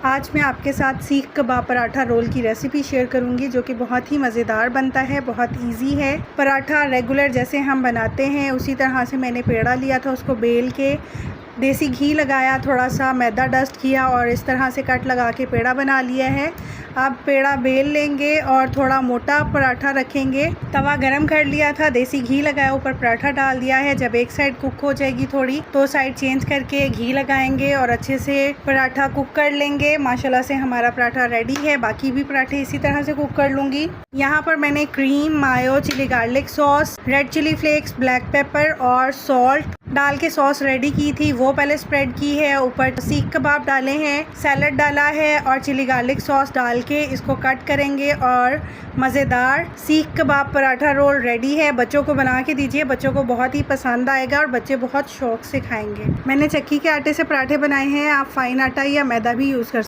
आज मैं आपके साथ सीख कबाब पराठा रोल की रेसिपी शेयर करूंगी जो कि बहुत ही मज़ेदार बनता है, बहुत इजी है। पराठा रेगुलर जैसे हम बनाते हैं उसी तरह से मैंने पेड़ा लिया था, उसको बेल के देसी घी लगाया, थोड़ा सा मैदा डस्ट किया और इस तरह से कट लगा के पेड़ा बना लिया है। अब पेड़ा बेल लेंगे और थोड़ा मोटा पराठा रखेंगे। तवा गरम कर लिया था, देसी घी लगाया, ऊपर पराठा डाल दिया है। जब एक साइड कुक हो जाएगी थोड़ी तो साइड चेंज करके घी लगाएंगे और अच्छे से पराठा कुक कर लेंगे। माशाल्लाह से हमारा पराठा रेडी है। बाकी भी पराठे इसी तरह से कुक कर लूँगी। यहाँ पर मैंने cream, mayo, chilli garlic sauce, red chilli flakes, black pepper और सॉल्ट डाल के सॉस रेडी की थी, वो पहले स्प्रेड की है। ऊपर सीख कबाब डाले हैं, सैलड डाला है और चिली गार्लिक सॉस डाल के इसको कट करेंगे और मज़ेदार सीख कबाब पराठा रोल रेडी है। बच्चों को बना के दीजिए, बच्चों को बहुत ही पसंद आएगा और बच्चे बहुत शौक से खाएंगे। मैंने चक्की के आटे से पराठे बनाए हैं, आप फाइन आटा या मैदा भी यूज़ कर